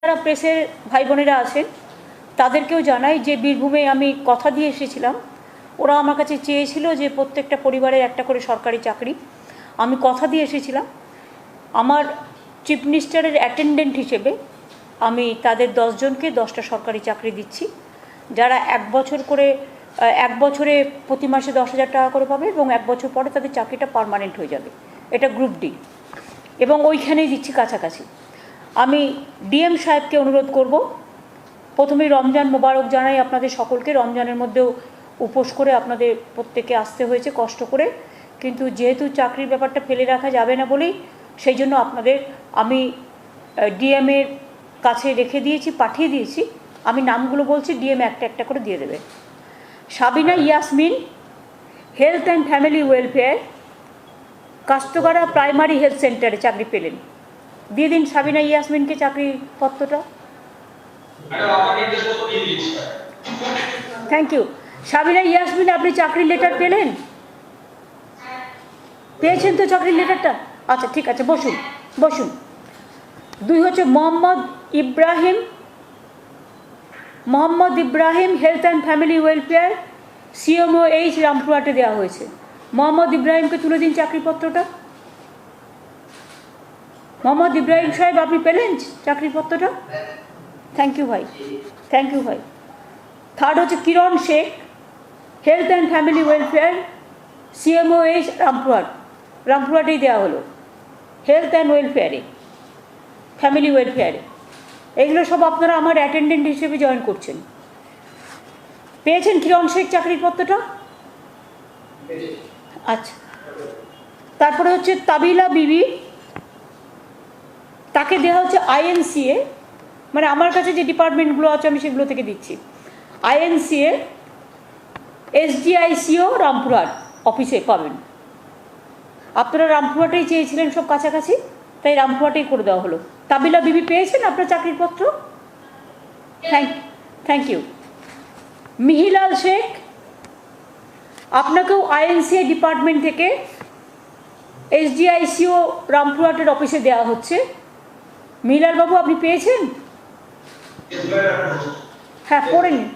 যারা প্রেসের ভাই বোনেরা আছেন তাদেরকেও জানাই যে বীরভূমে আমি কথা দিয়ে এসেছিলাম। ওরা আমার কাছে চেয়েছিল যে প্রত্যেকটা পরিবারের একটা করে সরকারি চাকরি। আমি কথা দিয়ে এসেছিলাম আমার চিফ মিনিস্টারের অ্যাটেন্ডেন্ট হিসেবে আমি তাদের 10 জনকে 10টা সরকারি চাকরি দিচ্ছি, যারা এক বছরে প্রতি মাসে 10,000 টাকা করে পাবে এবং 1 বছর পরে তাদের চাকরিটা পার্মানেন্ট হয়ে যাবে। এটা গ্রুপ ডি এবং ওইখানেই দিচ্ছি কাছাকাছি। আমি ডিএম সাহেবকে অনুরোধ করব, প্রথমেই রমজান মোবারক জানাই আপনাদের সকলকে। রমজানের মধ্যেও উপোস করে আপনাদের প্রত্যেকে আসতে হয়েছে কষ্ট করে, কিন্তু যেহেতু চাকরির ব্যাপারটা ফেলে রাখা যাবে না বলেই সেই জন্য আমি ডিএমের কাছে রেখে দিয়েছি, পাঠিয়ে দিয়েছি। আমি নামগুলো বলছি, ডিএম একটা একটা করে দিয়ে দেবে। Sabina Yasmin, health and family welfare, Kastagara primary health সেন্টারে চাকরি পেলেন। দিয়ে দিন সাবিনা ইয়াসমিনকে চাকরিপত্রটা। Thank you. সাবিনা ইয়াসমিন, আপনি চাকরির লেটার পেলেন? পেয়েছেন তো চাকরির লেটারটা? আচ্ছা ঠিক আছে, বসুন বসুন। 2 হচ্ছে Mohammad Ibrahim, health and family welfare, CMOH রামপুরহাটে দেওয়া হয়েছে। মোহাম্মদ ইব্রাহিমকে তুলে দিন চাকরিপত্রটা। মোহাম্মদ ইব্রাহিম সাহেব, আপনি পেলেন চাকরিপত্রটা? থ্যাংক ইউ ভাই, থ্যাংক ইউ ভাই। 3rd হচ্ছে Kiran Sheikh, health and family welfare, CMOH রামপুরহাটেই দেওয়া হলো, হেলথ অ্যান্ড ওয়েলফেয়ারে, ফ্যামিলি ওয়েলফেয়ারে। এগুলো সব আপনারা আমার অ্যাটেন্ডেন্ট হিসেবে জয়েন করছেন। পেয়েছেন কিরণ শেখ চাকরির পত্রটা? আচ্ছা। তারপরে হচ্ছে তাবিলা বিবি, তাকে দেওয়া হচ্ছে INCA, মানে আমার কাছে যে ডিপার্টমেন্টগুলো আছে আমি সেগুলো থেকে দিচ্ছি। INCA SDICO রামপুরহাট অফিসে পাবেন। আপনারা রামপুরহাটেই চেয়েছিলেন সব কাছাকাছি, তাই রামপুরহাটেই করে দেওয়া হলো। তাবিলা বিবি পেয়েছেন আপনার চাকরির পত্র? Thank you. মিহিলাল শেখ, আপনাকেও INCA ডিপার্টমেন্ট থেকে SDICO রামপুরহাটের অফিসে দেওয়া হচ্ছে। মিহিলাল বাবু, আপনি পেয়েছেন? হ্যাঁ,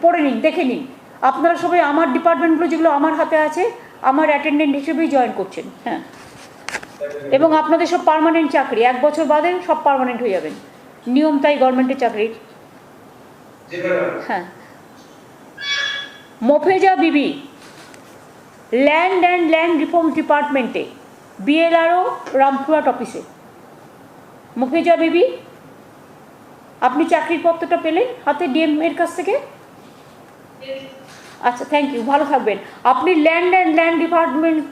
পড়ে নিন, দেখে নিন। আপনারা সবাই আমার ডিপার্টমেন্টগুলো যেগুলো আমার হাতে আছে আমার অ্যাটেন্ডেন্ট হিসেবেই জয়েন করছেন। হ্যাঁ, এবং আপনাদের সব পার্মানেন্ট চাকরি, 1 বছর বাদে সব পার্মানেন্ট হয়ে যাবেন, নিয়ম তাই গভর্নমেন্টের চাকরির। হ্যাঁ। মোফেজা বিবি, ল্যান্ড রিফর্ম ডিপার্টমেন্টে, BLRO রামপুরহাট অফিসে। মোফেজা বিবি, আপনি চাকরির পত্রটা পেলেন হাতে ডিএম এর কাছ থেকে? আচ্ছা, থ্যাংক ইউ, ভালো থাকবেন। আপনি ল্যান্ড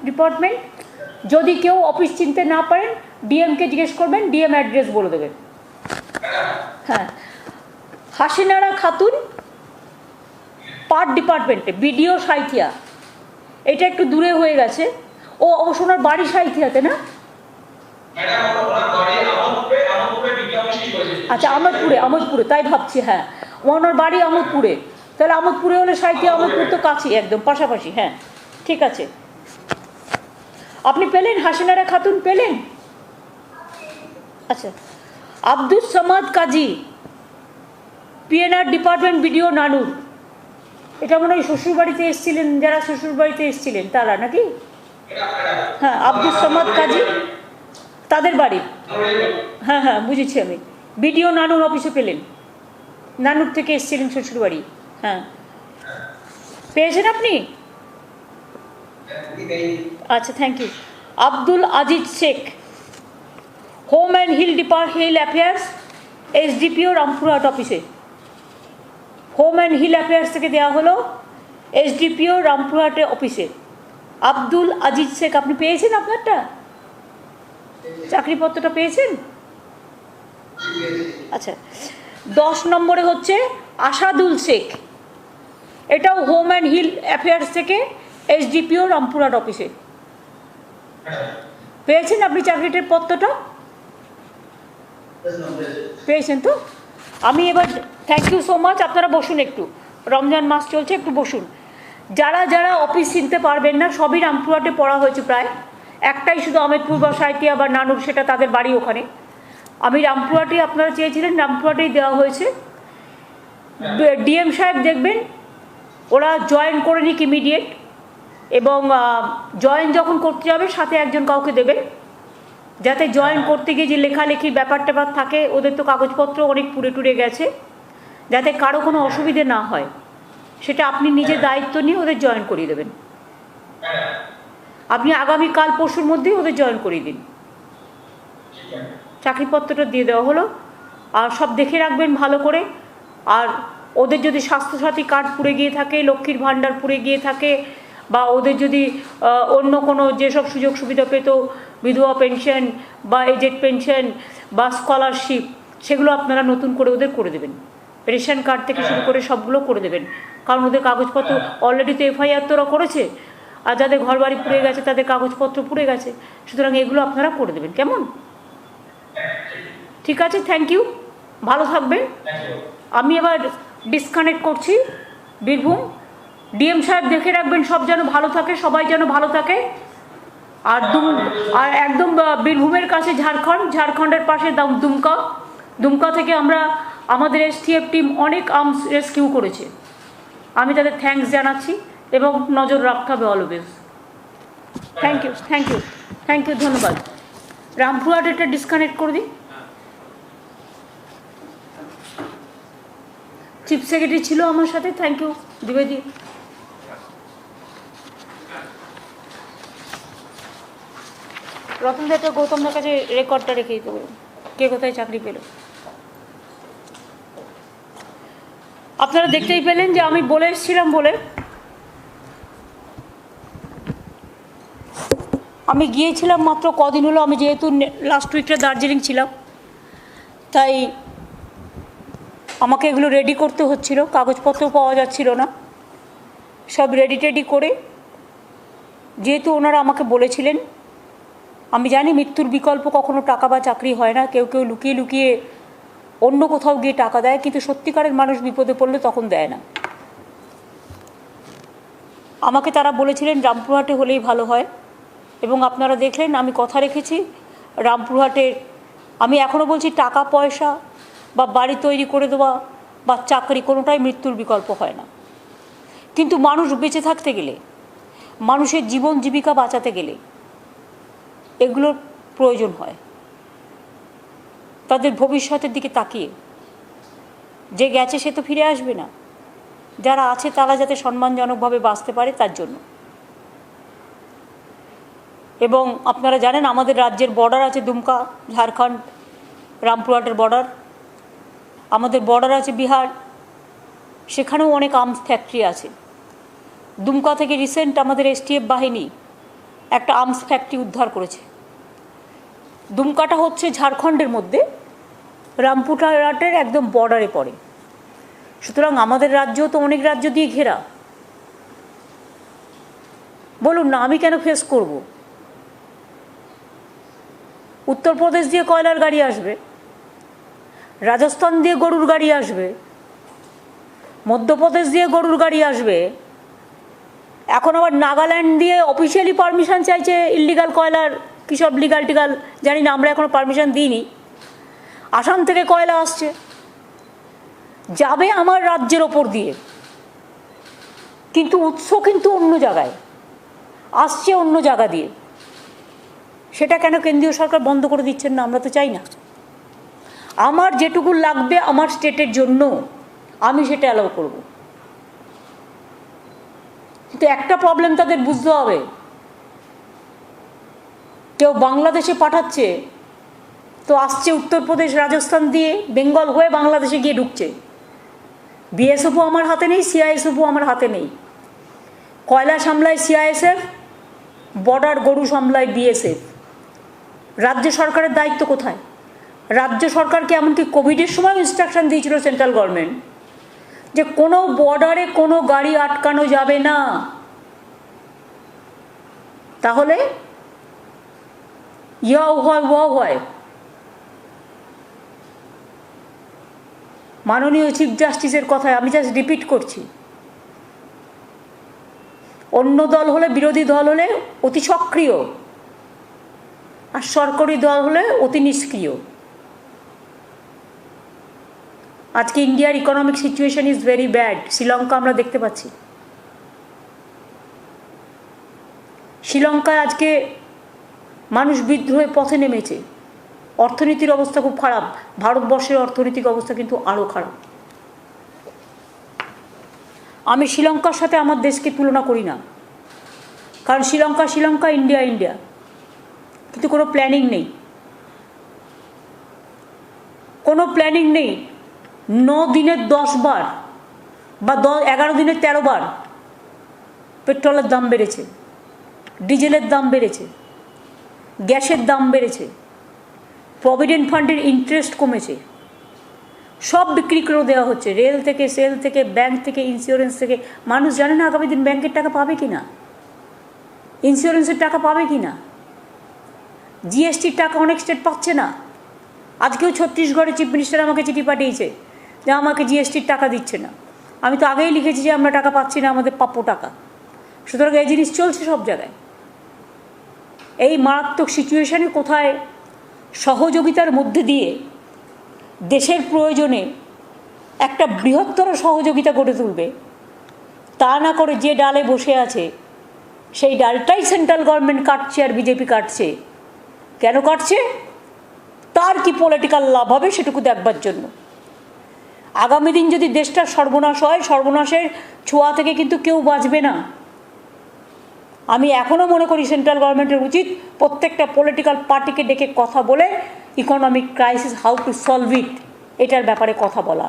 ডিপার্টমেন্ট, যদি কেউ অফিস চিনতে না পারেন ডিএমকে জিজ্ঞেস করবেন, ডিএম অ্যাড্রেস বলে দেবেন। হ্যাঁ। হাসিনারা খাতুন, পার্ট ডিপার্টমেন্টে, BDO সাঁইথিয়া। এটা একটু দূরে হয়ে গেছে। ও অবশ্য ওনার বাড়ি সাঁইথিয়াতে না? আচ্ছা, আমোদপুরে, তাই ভাবছি। হ্যাঁ, ওনার বাড়ি আমোদপুরে। তাহলে আমোদপুরে হলে সাঁইথিয়া আমোদপুর তো কাছেই, একদম পাশাপাশি। হ্যাঁ, ঠিক আছে। আপনি পেলেন? হাসিনারা খাতুন পেলেন? আচ্ছা। আব্দুস সামাদ কাজী, PNR ডিপার্টমেন্ট, BDO নানুর। এটা মনে হয় শ্বশুরবাড়িতে এসেছিলেন, যারা শ্বশুরবাড়িতে এসেছিলেন তারা নাকি? হ্যাঁ, আব্দুস সামাদ কাজী, তাদের বাড়ি। হ্যাঁ, বুঝেছি আমি। BDO নানুর অফিসে পেলেন, নানুর থেকে এসেছিলেন শ্বশুরবাড়ি। হ্যাঁ, পেয়েছেন আপনি? আচ্ছা, thank you. Abdul Aziz Sheikh, home and hill affairs, SDPO Rampurhat অফিসে। হোম অ্যান্ড হিল অ্যাফেয়ার্স থেকে দেওয়া হলো SDPO রামপুরহাটের অফিসে। আব্দুল আজিজ শেখ, আপনি পেয়েছেন আপনারটা চাকরিপত্রটা পেয়েছেন? আচ্ছা। 10 নম্বরে হচ্ছে আসাদুল শেখ, এটাও হোম অ্যান্ড হিল অ্যাফেয়ার্স থেকে SDPO রামপুরহাট অফিসে। পেয়েছেন আপনি চাকরিটার পত্রটা? পেয়েছেন তো? আমি এবার থ্যাংক ইউ সো মাচ। আপনারা বসুন, একটু রমজান মাস চলছে, একটু বসুন। যারা অফিস চিনতে পারবেন না, সবই রামপুরহাটে পড়া হয়েছে প্রায়। একটাই শুধু আমেদপুর বা সাঁইথিয়া বা নানুর, সেটা তাদের বাড়ি ওখানে। আমি রামপুরহাটি, আপনারা চেয়েছিলেন, রামপুরহাটেই দেওয়া হয়েছে। ডিএম সাহেব দেখবেন ওরা জয়েন করে নিক ইমিডিয়েট, এবং জয়েন যখন করতে যাবে সাথে একজন কাউকে দেবেন, যাতে জয়েন করতে গিয়ে যে লেখালেখির ব্যাপারটা থাকে, ওদের তো কাগজপত্র অনেক পুড়ে টুড়ে গেছে, যাতে কারো কোনো অসুবিধে না হয়, সেটা আপনি নিজে দায়িত্ব নিয়ে ওদের জয়েন করিয়ে দেবেন। আপনি আগামী কাল পরশুর মধ্যেই ওদের জয়েন করিয়ে দিন। চাকরিপত্রটা দিয়ে দেওয়া হলো। আর সব দেখে রাখবেন ভালো করে। আর ওদের যদি স্বাস্থ্যসাথী কার্ড পুড়ে গিয়ে থাকে, লক্ষ্মীর ভাণ্ডার পুড়ে গিয়ে থাকে, বা ওদের যদি অন্য কোনো যেসব সুযোগ সুবিধা পেত, বিধবা পেনশন বা এজেড পেনশন বা স্কলারশিপ, সেগুলো আপনারা নতুন করে ওদের করে দেবেন। রেশন কার্ড থেকে শুরু করে সবগুলো করে দেবেন, কারণ ওদের কাগজপত্র অলরেডি তো এফআইআর তো ওরা করেছে, আর যাদের ঘর বাড়ি পুড়ে গেছে তাদের কাগজপত্র পুড়ে গেছে, সুতরাং এগুলো আপনারা করে দেবেন। কেমন? ঠিক আছে, থ্যাংক ইউ, ভালো থাকবেন। আমি এবার ডিসকানেক্ট করছি বীরভূম। ডিএম সাহেব দেখে রাখবেন সব যেন ভালো থাকে, সবাই যেন ভালো থাকে। আর একদম বীরভূমের কাছে ঝাড়খণ্ডের পাশে দুমকা থেকে আমাদের এসটিএফ টিম অনেক আর্মস রেস্কিউ করেছে, আমি তাদের থ্যাঙ্কস জানাচ্ছি, এবং নজর রাখতে হবে always. Thank you, thank you, thank you, ধন্যবাদ। রামপুরহাটেরটা ডিসকানেক্ট করে দিই। চিফ সেক্রেটারি ছিল আমার সাথে, থ্যাংক ইউ দ্বিবেদী। রতন দাটা গৌতমদার কাছে রেকর্ডটা রেখে দিতে হবে, কে কোথায় চাকরি পেল। আপনারা দেখতেই পেলেন যে আমি বলে এসেছিলাম বলে আমি গিয়েছিলাম মাত্র কদিন হলো। আমি যেহেতু লাস্ট উইকটা দার্জিলিং ছিলাম, তাই আমাকে এগুলো রেডি করতে হচ্ছিল, কাগজপত্র পাওয়া যাচ্ছিল না, সব রেডি টেডি করে, যেহেতু ওনারা আমাকে বলেছিলেন, আমি জানি মৃত্যুর বিকল্প কখনো টাকা বা চাকরি হয় না, কেউ কেউ লুকিয়ে লুকিয়ে অন্য কোথাও গিয়ে টাকা দেয়, কিন্তু সত্যিকারের মানুষ বিপদে পড়লে তখন দেয় না। আমাকে তারা বলেছিলেন রামপুরহাটে হলেই ভালো হয়, এবং আপনারা দেখলেন আমি কথা রেখেছি। রামপুরহাটের আমি এখনও বলছি, টাকা পয়সা বা বাড়ি তৈরি করে দেওয়া বা চাকরি কোনোটাই মৃত্যুর বিকল্প হয় না, কিন্তু মানুষ বেঁচে থাকতে গেলে, মানুষের জীবন জীবিকা বাঁচাতে গেলে এগুলোর প্রয়োজন হয়। তাদের ভবিষ্যতের দিকে তাকিয়ে, যে গেছে সে তো ফিরে আসবে না, যারা আছে তারা যাতে সম্মানজনকভাবে বাঁচতে পারে তার জন্য। এবং আপনারা জানেন আমাদের রাজ্যের বর্ডার আছে দুমকা, ঝাড়খণ্ড, রামপুরহাটের বর্ডার, আমাদের বর্ডার আছে বিহার, সেখানেও অনেক আর্মস ফ্যাক্টরি আছে। দুমকা থেকে রিসেন্ট আমাদের এসটিএফ বাহিনী একটা আর্মস ফ্যাক্টরি উদ্ধার করেছে। দুমকাটা হচ্ছে ঝাড়খণ্ডের মধ্যে, রামপুরহাটের একদম বর্ডারে পড়ে, সুতরাং আমাদের রাজ্য তো অনেক রাজ্য দিয়ে ঘেরা। বলুন না, আমি কেন ফেস করব? উত্তরপ্রদেশ দিয়ে কয়লার গাড়ি আসবে, রাজস্থান দিয়ে গরুর গাড়ি আসবে, মধ্যপ্রদেশ দিয়ে গরুর গাড়ি আসবে, এখন আবার নাগাল্যান্ড দিয়ে অফিসিয়ালি পারমিশন চাইছে ইলিগাল কয়লার, কী সব লিগাল টিগাল জানি না, আমরা এখনও পারমিশন দিইনি। আসাম থেকে কয়লা আসছে, যাবে আমার রাজ্যের ওপর দিয়ে, কিন্তু উৎস কিন্তু অন্য জায়গায় আসছে, অন্য জায়গা দিয়ে। সেটা কেন কেন্দ্রীয় সরকার বন্ধ করে দিচ্ছেন না? আমরা তো চাই না। আমার যেটুকু লাগবে আমার স্টেটের জন্য আমি সেটা অ্যালাউ করব, কিন্তু একটা প্রবলেম তাদের বুঝতে হবে, কেউ বাংলাদেশে পাঠাচ্ছে তো আসছে উত্তরপ্রদেশ রাজস্থান দিয়ে, বেঙ্গল হয়ে বাংলাদেশে গিয়ে ঢুকছে। বিএসএফও আমার হাতে নেই, সিআইএসএফও আমার হাতে নেই। কয়লা সামলায় সিআইএসএফ, বর্ডার গরু সামলায় বিএসএফ। রাজ্য সরকারের দায়িত্ব কোথায়? রাজ্য সরকারকে এমনকি কোভিডের সময় ইনস্ট্রাকশন দিয়েছিল সেন্ট্রাল গভর্নমেন্ট যে কোনো বর্ডারে কোনো গাড়ি আটকানো যাবে না। তাহলে ইয়াও হয় ওয়াও হয়। মাননীয় চিফ জাস্টিসের কথায় আমি জাস্ট রিপিট করছি, অন্য দল হলে, বিরোধী দল হলে অতি সক্রিয়, আর সরকারি দল হলে অতি নিষ্ক্রিয়। আজকে ইন্ডিয়ার economic situation is very bad. Sri Lanka আমরা দেখতে পাচ্ছি, শ্রীলঙ্কায় আজকে মানুষ বিদ্রোহে পথে নেমেছে, অর্থনীতির অবস্থা খুব খারাপ। ভারতবর্ষের অর্থনৈতিক অবস্থা কিন্তু আরও খারাপ। আমি শ্রীলঙ্কার সাথে আমার দেশকে তুলনা করি না, কারণ শ্রীলঙ্কা শ্রীলঙ্কা, ইন্ডিয়া ইন্ডিয়া, কিন্তু কোনো প্ল্যানিং নেই, কোনো প্ল্যানিং নেই। 9 দিনের 10 বার বা 11 দিনের 13 বার পেট্রোলের দাম বেড়েছে, ডিজেলের দাম বেড়েছে, গ্যাসের দাম বেড়েছে, প্রভিডেন্ট ফান্ডের ইন্টারেস্ট কমেছে, সব বিক্রি করে দেওয়া হচ্ছে, রেল থেকে, সেল থেকে, ব্যাংক থেকে, ইন্স্যুরেন্স থেকে। মানুষ জানে না আগামী দিন ব্যাংকের টাকা পাবে কি না, ইন্স্যুরেন্সের টাকা পাবে কি না, জিএসটির টাকা অনেক স্টেট পাচ্ছে না। আজকেও ছত্তিশগড়ের চিফ মিনিস্টার আমাকে চিঠি পাঠিয়েছে যে আমাকে জিএসটির টাকা দিচ্ছে না। আমি তো আগেই লিখেছি যে আমরা টাকা পাচ্ছি না, আমাদের প্রাপ্য টাকা। সুতরাং এই জিনিস চলছে সব জায়গায়। এই মারাত্মক সিচুয়েশনে কোথায় সহযোগিতার মধ্যে দিয়ে দেশের প্রয়োজনে একটা বৃহত্তর সহযোগিতা গড়ে তুলবে, তা না করে যে ডালে বসে আছে সেই ডালটাই সেন্ট্রাল গভর্নমেন্ট কাটছে আর বিজেপি কাটছে। কেন কাটছে? তার কি পলিটিক্যাল লাভ হবে সেটুকু দেখবার জন্য। আগামী দিন যদি দেশটার সর্বনাশ হয়, সর্বনাশের ছোঁয়া থেকে কিন্তু কেউ বাঁচবে না। আমি এখনও মনে করি সেন্ট্রাল গভর্নমেন্টের উচিত প্রত্যেকটা পলিটিক্যাল পার্টিকে ডেকে কথা বলে economic crisis, how to solve it, এটার ব্যাপারে কথা বলা।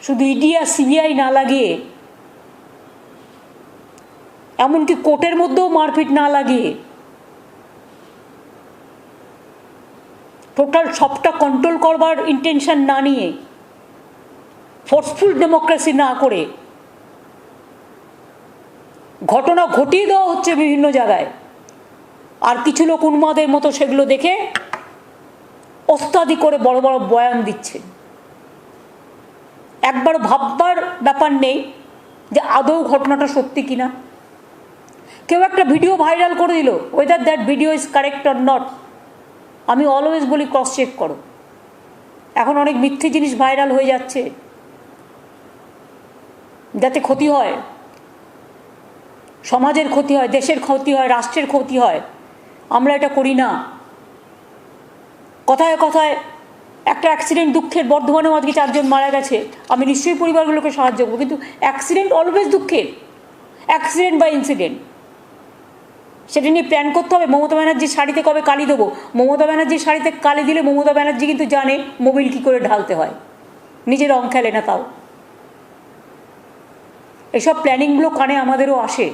শুধু ইডি আর সিবিআই না লাগিয়ে, এমনকি কোর্টের মধ্যেও মারপিট না লাগিয়ে, টোটাল সবটা কন্ট্রোল করবার ইন্টেনশন না নিয়ে, ফোর্সফুল ডেমোক্রেসি না করে ঘটনা ঘটিয়ে দেওয়া হচ্ছে বিভিন্ন জায়গায়। আর কিছু লোক উন্মাদের মতো সেগুলো দেখে ওস্তাদি করে বড় বড় বয়ান দিচ্ছে। একবার ভাববার ব্যাপার নেই যে আদৌ ঘটনাটা সত্যি কিনা। কেউ একটা ভিডিও ভাইরাল করে দিল, weather that video is correct or not, আমি অলওয়েজ বলি ক্রস চেক করো। এখন অনেক মিথ্যে জিনিস ভাইরাল হয়ে যাচ্ছে যাতে ক্ষতি হয়, সমাজের ক্ষতি হয়, দেশের ক্ষতি হয়, রাষ্ট্রের ক্ষতি হয়। আমরা এটা করি না। কথায় কথায় একটা অ্যাক্সিডেন্ট, দুঃখের, বর্ধমানেও আজকে 4 জন মারা গেছে, আমি নিশ্চয়ই পরিবারগুলোকে সাহায্য করবো, কিন্তু অ্যাক্সিডেন্ট অলওয়েজ দুঃখের, অ্যাক্সিডেন্ট বা ইনসিডেন্ট, সেটা নিয়ে প্ল্যান করতে হবে। মমতা ব্যানার্জির শাড়িতে কবে কালি দেবো? মমতা ব্যানার্জির শাড়িতে কালি দিলে মমতা ব্যানার্জি কিন্তু জানে মোবিল কী করে ঢালতে হয়, নিজের রং খেলে না। তাও এসব প্ল্যানিংগুলো কানে আমাদেরও আসে।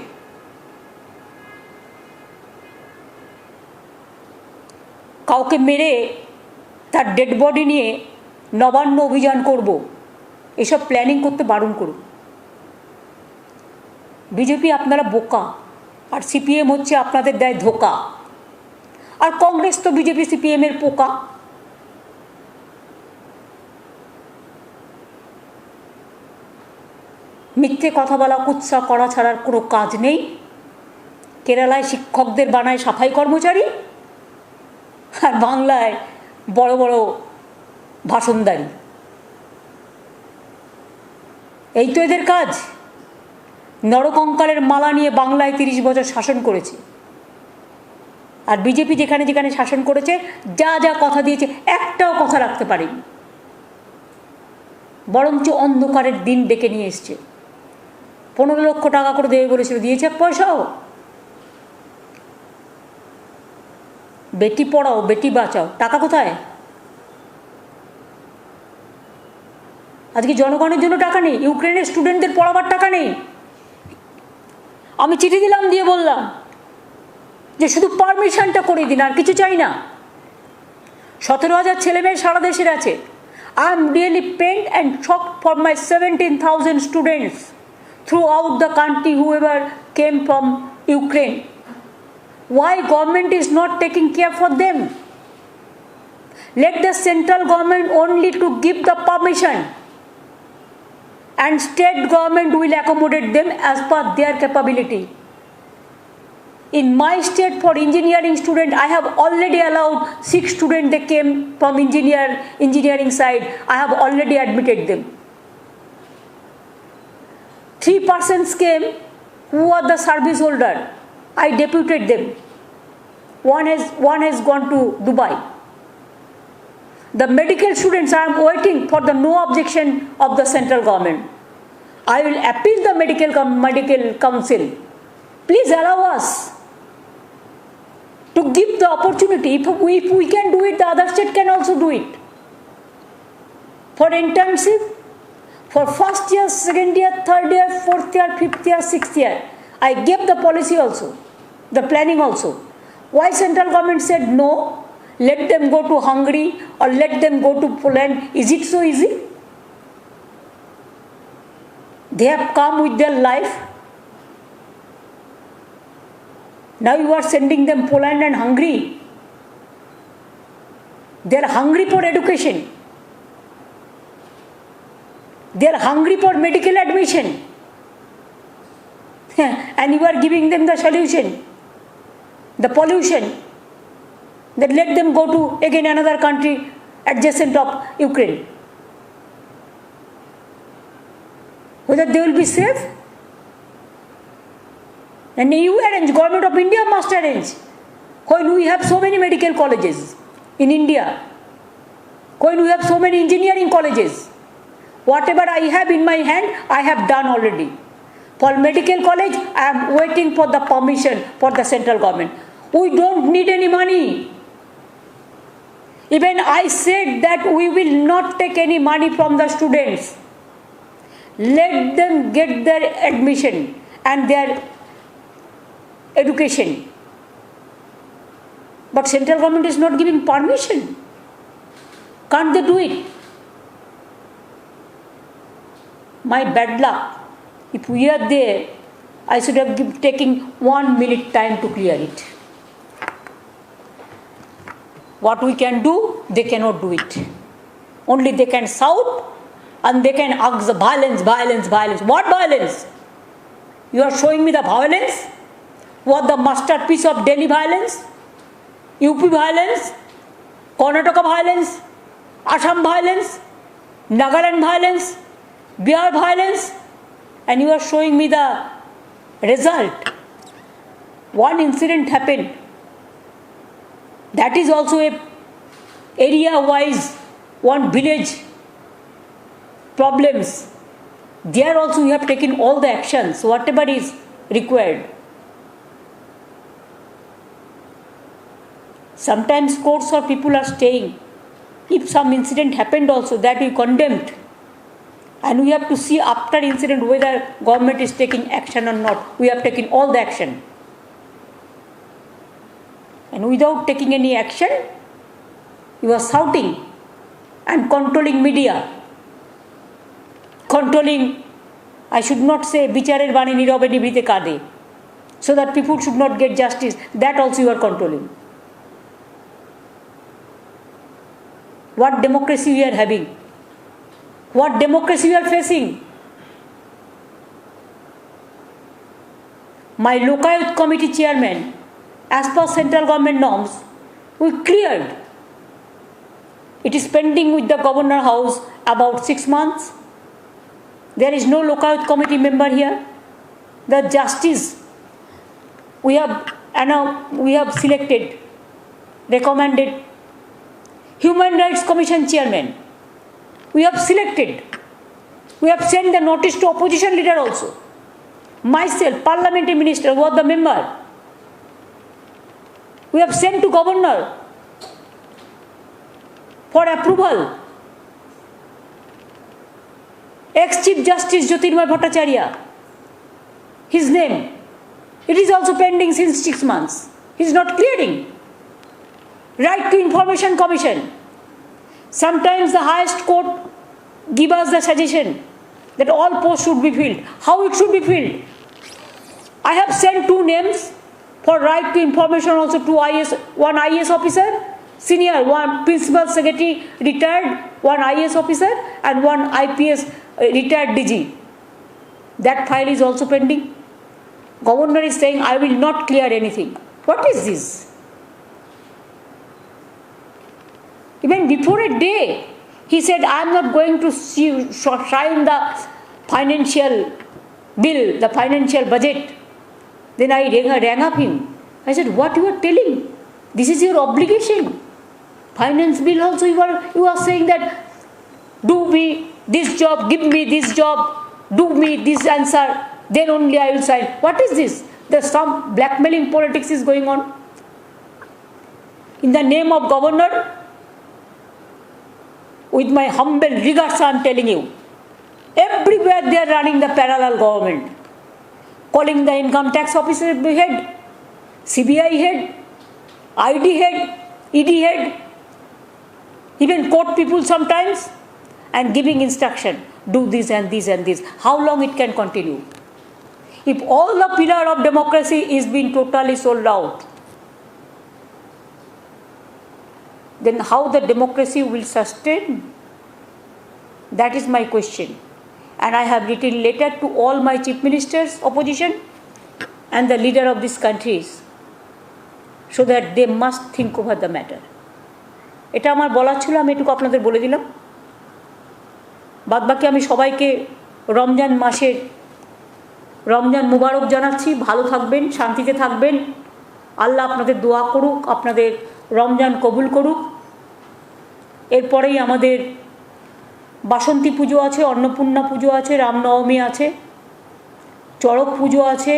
কাউকে মেরে তার ডেড বডি নিয়ে নবান্ন অভিযান করব, এসব প্ল্যানিং করতে বারণ করুন। বিজেপি আপনারা বোকা, আর সিপিএম হচ্ছে আপনাদের দেয় ধোকা, আর কংগ্রেস তো বিজেপি সিপিএমের পোকা। মিথ্যে কথা বলা, কুৎসা করা ছাড়ার কোনো কাজ নেই। কেরালায় শিক্ষকদের বানায় সাফাই কর্মচারী, আর বাংলায় বড় বড় ভাষণদারি। এই তো এদের কাজ। নরকঙ্কালের মালা নিয়ে বাংলায় 30 বছর শাসন করেছে, আর বিজেপি যেখানে যেখানে শাসন করেছে, যা যা কথা দিয়েছে একটাও কথা রাখতে পারেনি, বরঞ্চ অন্ধকারের দিন ডেকে নিয়ে এসছে। 15 লক্ষ টাকা করে দেবে বলেছিল, দিয়েছে এক পয়সাও? বেটি পড়াও বেটি বাঁচাও, টাকা কোথায়? আজকে জনগণের জন্য টাকা নেই, ইউক্রেনের স্টুডেন্টদের পড়াবার টাকা নেই। আমি চিঠি দিলাম, দিয়ে বললাম যে শুধু পারমিশনটা করে দিন, আর কিছু চাই না। 17,000 ছেলে মেয়ে সারা দেশের আছে। I am really pained and shocked for my 17,000 students throughout the country, whoever came from Ukraine. Why government is not taking care for them? Let the central government only to give the permission, and state government will accommodate them as per their capability. In my state for engineering student, I have already allowed 6 students, they came from engineering side. I have already admitted them. 3 persons came who are the service holder. I deputed them. One has gone to Dubai. The medical students, I am waiting for the no objection of the central government. I will appeal the medical council. Please allow us to give the opportunity. If we can do it, the other state can also do it. For internship, for first year, second year, third year, fourth year, fifth year, sixth year, I gave the policy also, the planning also. Why central government said no? Let them go to Hungary or let them go to Poland. Is it so easy? They have come with their life. Now you are sending them Poland and Hungary. They are hungry for education. They are hungry for medical admission. And you are giving them the solution, the pollution. Then let them go to again another country adjacent of Ukraine. Whether they will be safe? And you arrange, Government of India must arrange. When we have so many medical colleges in India, when we have so many engineering colleges, whatever I have in my hand, I have done already. For medical college, I am waiting for the permission for the central government. We don't need any money. Even I said that we will not take any money from the students. Let them get their admission and their education. But central government is not giving permission. Can't they do it? My bad luck. If we are there, I should have taken 1 minute time to clear it. What we can do, they cannot do it. Only they can shout and they can ask the violence, violence, violence. What violence? You are showing me the violence? What the masterpiece of Delhi violence? UP violence? Karnataka violence? Assam violence? Nagaland violence? Bihar violence? And you are showing me the result. One incident happened. That is also a area-wise, one village problems. There also you have taken all the actions, whatever is required. Sometimes courts or people are staying. If some incident happened also, that we condemned. And we have to see after incident whether government is taking action or not. We have taken all the action. And without taking any action, you are shouting and controlling media. Controlling, I should not say, bicharer bani nirabe nibrite kade, so that people should not get justice. That also you are controlling. What democracy we are having? What democracy we are facing? My Lokayut committee chairman, as per central government norms, we cleared. It is pending with the governor house about 6 months. There is no Lokayut committee member here. The justice we have selected, recommended. Human Rights Commission chairman, we have selected. We have sent the notice to opposition leader also. Myself, parliamentary minister, who was the member. We have sent to governor for approval. Ex-Chief Justice Jyotirmoy Bhattacharya, his name, it is also pending since 6 months. He is not clearing. Right to Information Commission. Sometimes the highest court gives us the suggestion that all posts should be filled. How it should be filled? I have sent 2 names for right to information also to one IAS officer, senior, one principal secretary retired, one IAS officer, and one IPS retired DG. That file is also pending. Governor is saying, I will not clear anything. What is this? Even before a day, he said, I am not going to sign the financial bill, the financial budget. Then I rang up him. I said, what you are telling? This is your obligation. Finance bill also you are saying that, do me this job, give me this job, do me this answer, then only I will sign. What is this? There's some blackmailing politics is going on. In the name of governor, with my humble regards, I am telling you, everywhere they are running the parallel government, calling the income tax officer head, CBI head, ID head, ED head, even court people sometimes, and giving instruction, do this and this and this. How long it can continue? If all the pillar of democracy is being totally sold out, then how the democracy will sustain? That is my question. And I have written letter to all my chief ministers, opposition, and the leader of these countries, so that they must think over the matter. এটা আমার বলার ছিল, আমি এটুকু আপনাদের বলে দিলাম। বাদবাকি আমি সবাইকে রমজান মাসের রমজান মুবারক জানাচ্ছি। ভালো থাকবেন, শান্তিতে থাকবেন। আল্লাহ আপনাদের দোয়া করুক, আপনাদের রমজান কবুল করুক। এরপরেই আমাদের বাসন্তী পুজো আছে, অন্নপূর্ণা পুজো আছে, রামনবমী আছে, চড়ক পুজো আছে,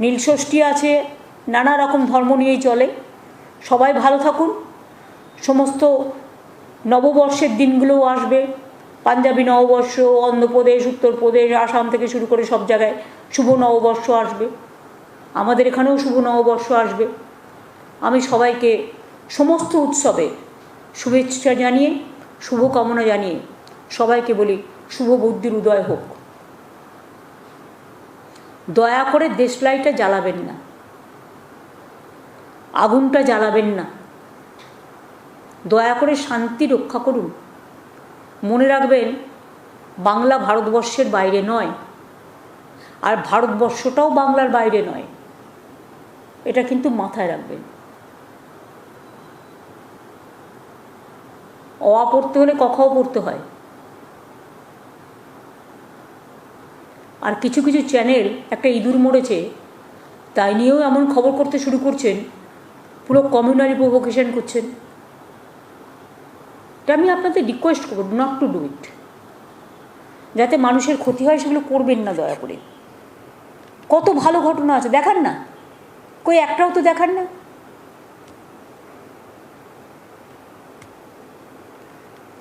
নীলষষ্ঠী আছে, নানা রকম ধর্ম নিয়েই চলে। সবাই ভালো থাকুন। সমস্ত নববর্ষের দিনগুলোও আসবে, পাঞ্জাবি নববর্ষ, অন্ধ্রপ্রদেশ, উত্তরপ্রদেশ, আসাম থেকে শুরু করে সব জায়গায় শুভ নববর্ষ আসবে। আমাদের এখানেও শুভ নববর্ষ আসবে। আমি সবাইকে সমস্ত উৎসবে শুভেচ্ছা জানিয়ে, শুভকামনা জানিয়ে সবাইকে বলি, শুভ বুদ্ধির উদয় হোক। দয়া করে দেশলাইটা জ্বালাবেন না, আগুনটা জ্বালাবেন না। দয়া করে শান্তি রক্ষা করুন। মনে রাখবেন, বাংলা ভারতবর্ষের বাইরে নয়, আর ভারতবর্ষটাও বাংলার বাইরে নয়। এটা কিন্তু মাথায় রাখবেন। অ পড়তে হলে কখও পড়তে হয়। আর কিছু কিছু চ্যানেল একটা ইঁদুর মরেছে তাই নিয়েও এমন খবর করতে শুরু করছেন, পুরো কমিউনালি প্রভোকেশন করছেন। এটা আমি আপনাদের রিকোয়েস্ট করব, নট টু ডু ইট। যাতে মানুষের ক্ষতি হয় সেগুলো করবেন না দয়া করে। কত ভালো ঘটনা আছে দেখান না, কই একটাও তো দেখান না।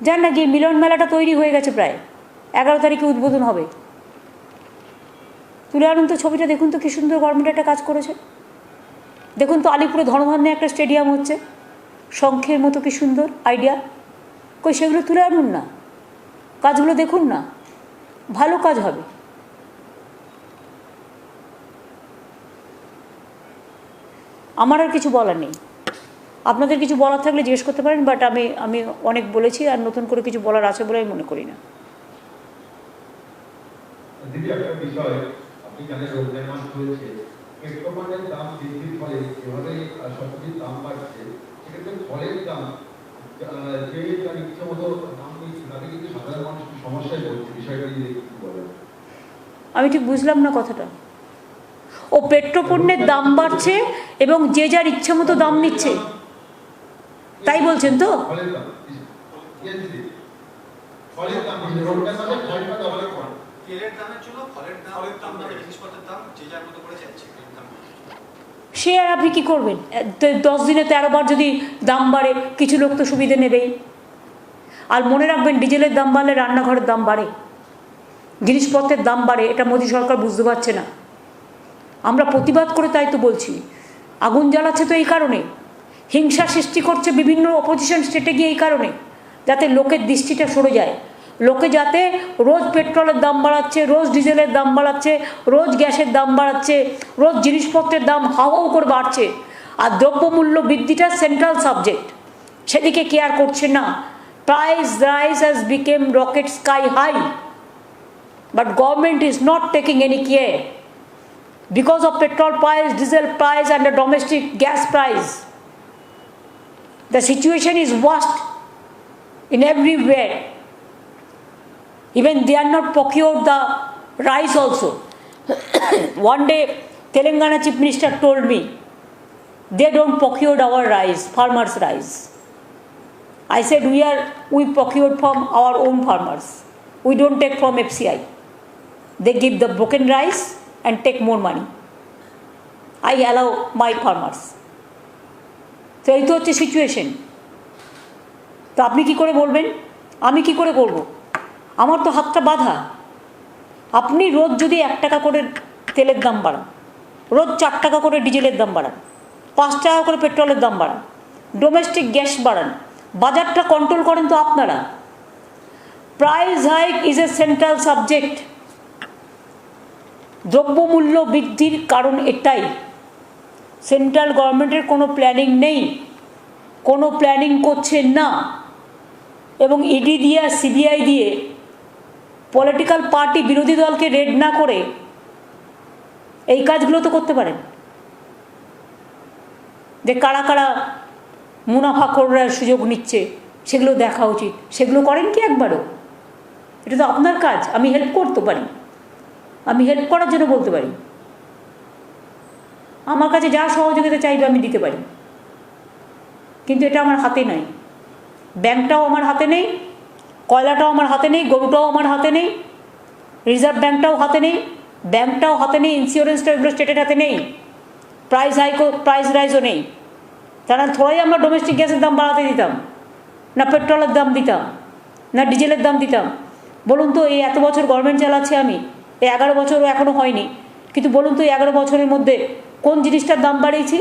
যান না, গিয়ে মিলন মেলাটা তৈরি হয়ে গেছে, প্রায় 11 তারিখে উদ্বোধন হবে। তুলে আনুন তো ছবিটা, দেখুন তো কী সুন্দর গভর্নমেন্ট একটা কাজ করেছে। দেখুন তো আলিপুরে ধর্মধান্যে একটা স্টেডিয়াম হচ্ছে, শঙ্খের মতো কী সুন্দর আইডিয়া। কই সেগুলো তুলে আনুন না, কাজগুলো দেখুন না, ভালো কাজ হবে। আমার আর কিছু বলার নেই। আপনাদের কিছু বলার থাকলে জিজ্ঞেস করতে পারেন, বাট আমি অনেক বলেছি, আর নতুন করে কিছু বলার আছে বলে আমি মনে করি না। দিদি, একটা বিষয়, আপনি জানেন রমজান মাস হয়েছে, পেট্রোলের দাম বৃদ্ধির ফলে যেভাবে সবজির দাম বাড়ছে, সেক্ষেত্রে ফলের দাম যে তার ইচ্ছে মতো দাম নিচ্ছে, তাতে কিন্তু সাধারণ মানুষ সমস্যায় পড়ছে। বিষয়টা নিয়ে কি বলেন? আমি ঠিক বুঝলাম না কথাটা। ও পেট্রোপণ্যের দাম বাড়ছে এবং যে যার ইচ্ছে মতো দাম নিচ্ছে, তাই বলছেন তো? ফলের দাম, ফলের দাম রমজান মাসে ফলটা দরকার কম। তেলের দামের জন্য ফলের দাম, জিনিসপত্রের দাম যে যার মতো করে যাচ্ছে। সে আর আপনি কী করবেন? 10 দিনে 13 বার যদি দাম বাড়ে, কিছু লোক তো সুবিধে নেবেই। আর মনে রাখবেন, ডিজেলের দাম বাড়লে রান্নাঘরের দাম বাড়ে, জিনিসপত্রের দাম বাড়ে। এটা মোদী সরকার বুঝতে পারছে না। আমরা প্রতিবাদ করে তাই তো বলছি। আগুন জ্বালাচ্ছে তো এই কারণে, হিংসা সৃষ্টি করছে বিভিন্ন অপোজিশন স্টেটে গিয়ে এই কারণে, যাতে লোকের দৃষ্টিটা সরে যায়। লোকে যাতে রোজ পেট্রোলের দাম বাড়াচ্ছে, রোজ ডিজেলের দাম বাড়াচ্ছে, রোজ গ্যাসের দাম বাড়াচ্ছে, রোজ জিনিসপত্রের দাম হাও হাও করে বাড়ছে, আর দ্রব্যমূল্য বৃদ্ধিটা সেন্ট্রাল সাবজেক্ট, সেদিকে কেয়ার করছে না। Price rise has become rocket sky high, but government is not taking any care. because of petrol price, diesel price and the domestic gas price. The situation is worst in everywhere. Even they are not procured the rice also. One day Telangana Chief Minister told me, they don't procure our rice, farmers' rice. I said, we procured from our own farmers. We don't take from FCI. They give the broken rice and take more money. I allow my farmers. তো এই তো হচ্ছে situation. তো আপনি কি করে বলবেন, আমি কি করে করব? আমার তো হাতটা বাঁধা। আপনি রোজ যদি 1 টাকা করে তেলের দাম বাড়ান, রোজ 4 টাকা করে ডিজেলের দাম বাড়ান, 5 টাকা করে পেট্রোলের দাম বাড়ান, ডোমেস্টিক গ্যাস বাড়ান, বাজারটা কন্ট্রোল করেন তো আপনারা। Price hike is a central subject. দ্রব্যমূল্য বৃদ্ধির কারণ এটাই, সেন্ট্রাল গভর্নমেন্টের কোনো প্ল্যানিং নেই, কোনো প্ল্যানিং করছে না, এবং ইডি দিয়ে সিবিআই দিয়ে পলিটিক্যাল পার্টি বিরোধী দলকে রেড না করে এই কাজগুলো তো করতে পারেন, যে কারা কারা মুনাফাখোররা সুযোগ নিচ্ছে সেগুলো দেখা উচিত। সেগুলো করেন কি একবারও? এটা তো আপনার কাজ। আমি হেল্প করতে পারি, আমি হেল্প করার জন্য বলতে পারি। আমার কাছে যা সহযোগিতা চাইবে আমি দিতে পারি, কিন্তু এটা আমার হাতে নাই। ব্যাংকটাও আমার হাতে নেই, কয়লাটাও আমার হাতে নেই, গরুটাও আমার হাতে নেই, রিজার্ভ ব্যাংকটাও হাতে নেই, ব্যাংকটাও হাতে নেই, ইন্স্যুরেন্সটা এগুলো স্টেটের হাতে নেই, প্রাইস রাইজও নেই। তারা থোড়াই আমরা ডোমেস্টিক গ্যাসের দাম বাড়াতে দিতাম, না পেট্রোলের দাম দিতাম, না ডিজেলের দাম দিতাম? বলুন তো, এই এত বছর গভর্নমেন্ট চালাচ্ছে আমি, এই 11 বছরও এখনও হয়নি, কিন্তু বলুন তো 11 বছরের মধ্যে কোন জিনিসটার দাম বাড়িয়েছি?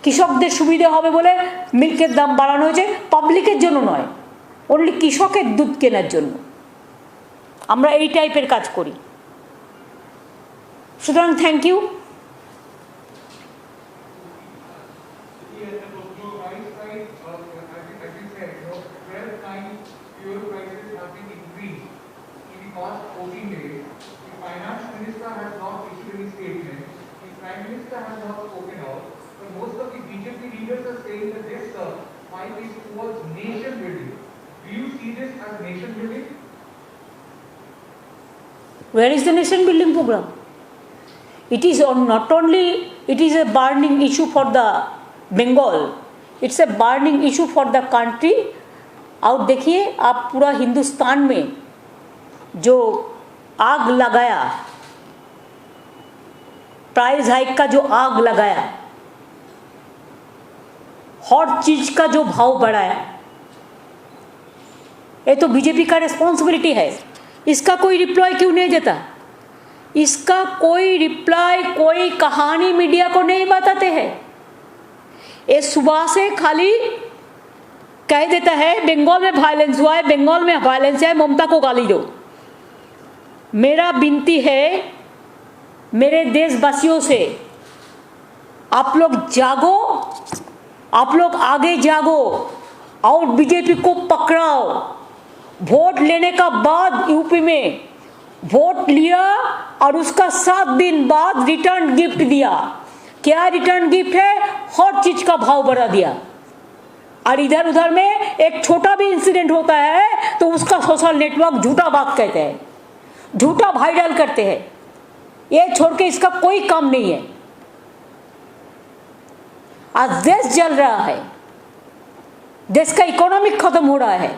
কৃষকদের সুবিধে হবে বলে মিল্কের দাম বাড়ানো হয়েছে, পাবলিকের জন্য নয়, অনলি কৃষকের দুধ কেনার জন্য। আমরা এই টাইপের কাজ করি। সুতরাং thank you. Prime Minister has not spoken out, but most of the BJP leaders are saying that this fight is towards nation building. Do you see this as nation building? Where is the nation building program? It is not only, it is a burning issue for the Bengal, it's a burning issue for the country. और देखिए आप पूरा हिंदुस्तान में जो आग लगाया, price hike का जो आग लगाया, हर चीज का जो भाव बढ़ाया, ये तो बीजेपी का रिस्पॉन्सिबिलिटी है। इसका कोई रिप्लाई क्यों नहीं देता? इसका कोई रिप्लाई, कोई कहानी मीडिया को नहीं बताते हैं। ये सुबह से खाली कह देता है बंगाल में वायलेंस हुआ है, बंगाल में वायलेंस है, ममता को गाली दो। मेरा विनती है मेरे देशवासियों से, आप लोग जागो, आप लोग आगे जागो और बीजेपी को पकड़ाओ। वोट लेने का बाद यूपी में वोट लिया और उसका 7 दिन बाद रिटर्न गिफ्ट दिया। क्या रिटर्न गिफ्ट है? हर चीज का भाव बढ़ा दिया। और इधर उधर में एक छोटा भी इंसिडेंट होता है तो उसका सोशल नेटवर्क झूठा बात कहते हैं, झूठा वायरल करते हैं। ये छोड़ के इसका कोई काम नहीं है। आज देश जल रहा है, देश का इकोनॉमिक खत्म हो रहा है,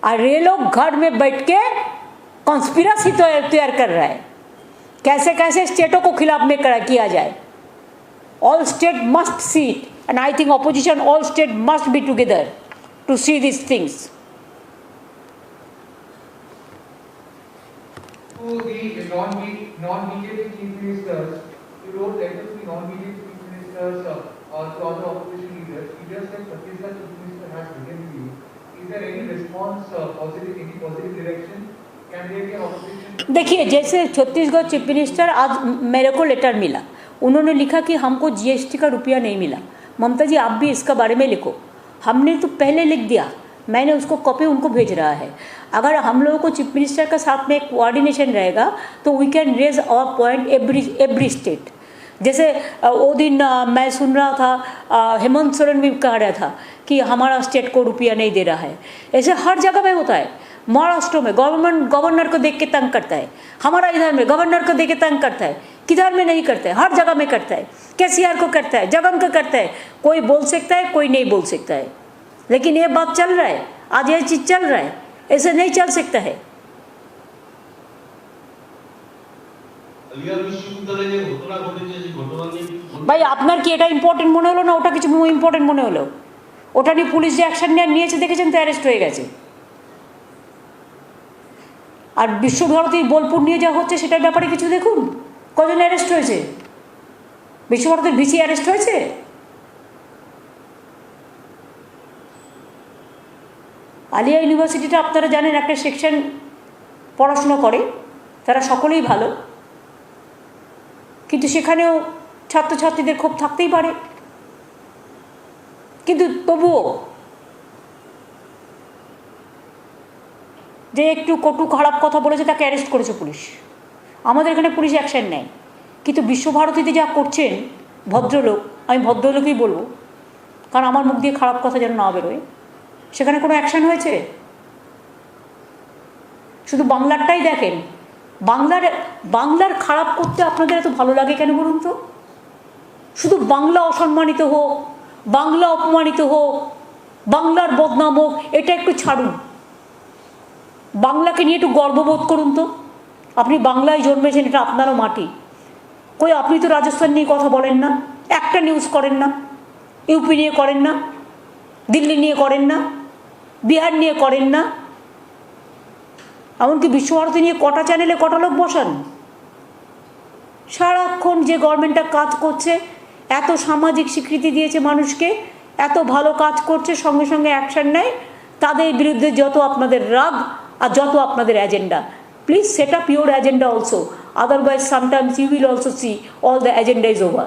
और ये लोग घर में बैठ के कॉन्स्पिरेसी तैयार कर रहा है, कैसे कैसे स्टेटों को खिलाफ में किया जाए। All state must see it, and I think opposition all state must be together to see this things. To the non-BJP chief ministers, you wrote letters to the non-BJP chief ministers, to other opposition leaders. You just said Chhattisgarh chief minister has written to you. Is there any response, any positive direction? Can there be an opposition? देखिए, जैसे Chhattisgarh chief minister, आज मेरे को letter मिला, उन्होंने लिखा कि हमको जीएसटी का रुपया नहीं मिला। ममता जी, आप भी इसका बारे में लिखो। हमने तो पहले लिख दिया मैंने उसको कॉपी उनको भेज रहा है। अगर हम लोगों को चीफ मिनिस्टर के साथ में कोऑर्डिनेशन रहेगा तो we can raise our point every state. जैसे वो दिन मैं सुन रहा था हेमंत सोरेन भी कह रहा था कि हमारा स्टेट को रुपया नहीं दे रहा है। ऐसे हर जगह में होता है। महाराष्ट्र में गवर्नर को देख के तंग करता है, हमारा इधर में गवर्नर को देख के तंग करता है, किधर में नहीं करता है, हर जगह में करता है। केसीआर को करता है, जगन को करता है। कोई बोल सकता है, कोई नहीं बोल सकता है, लेकिन ये बात चल रहा है, आज ये चीज चल रहा है, ऐसे नहीं चल सकता है। ভাই আপনার কি এটা ইম্পর্টেন্ট মনে হলো না ওটা কিছু ইম্পর্টেন্ট মনে হলো? ওটা নিয়ে পুলিশ যে অ্যাকশন নিয়েছে দেখেছেন তো, অ্যারেস্ট হয়ে গেছে। আর বিশ্বভারতী বোলপুর নিয়ে যা হচ্ছে সেটার ব্যাপারে কিছু দেখুন, কজন অ্যারেস্ট হয়েছে? বিশ্বভারতীর ভিসি অ্যারেস্ট হয়েছে। আলিয়া ইউনিভার্সিটিটা আপনারা জানেন একটা সেকশন পড়াশোনা করে, তারা সকলেই ভালো, কিন্তু সেখানেও ছাত্রছাত্রীদের ক্ষোভ থাকতেই পারে। কিন্তু তবুও যে একটু কটু খারাপ কথা বলেছে তাকে অ্যারেস্ট করেছে পুলিশ। আমাদের এখানে পুলিশ অ্যাকশন নেয়, কিন্তু বিশ্বভারতীতে যা করছেন ভদ্রলোক, আমি ভদ্রলোকই বলবো কারণ আমার মুখ দিয়ে খারাপ কথা যেন না বেরোয়, সেখানে কোনো অ্যাকশন হয়েছে? শুধু বাংলারটাই দেখেন। বাংলার খারাপ করতে আপনাদের এত ভালো লাগে কেন বলুন তো? শুধু বাংলা অসম্মানিত হোক, বাংলা অপমানিত হোক, বাংলার বদনাম হোক, এটা একটু ছাড়ুন। বাংলাকে নিয়ে একটু গর্ববোধ করুন তো। আপনি বাংলায় জন্মেছেন, এটা আপনারও মাটি। কই আপনি তো রাজস্থান নিয়ে কথা বলেন না, একটা নিউজ করেন না, ইউপি নিয়ে করেন না, দিল্লি নিয়ে করেন না, বিহার নিয়ে করেন না, এমনকি বিশ্বভারতী নিয়ে কটা চ্যানেলে কটা লোক বসান। সারাক্ষণ যে গভর্নমেন্টটা কাজ করছে, এত সামাজিক স্বীকৃতি দিয়েছে মানুষকে, এত ভালো কাজ করছে, সঙ্গে সঙ্গে অ্যাকশন নেয়, তাদের বিরুদ্ধে যত আপনাদের রাগ আর যত আপনাদের agenda. Please set up your agenda also, otherwise sometimes you will also see all the agenda is over.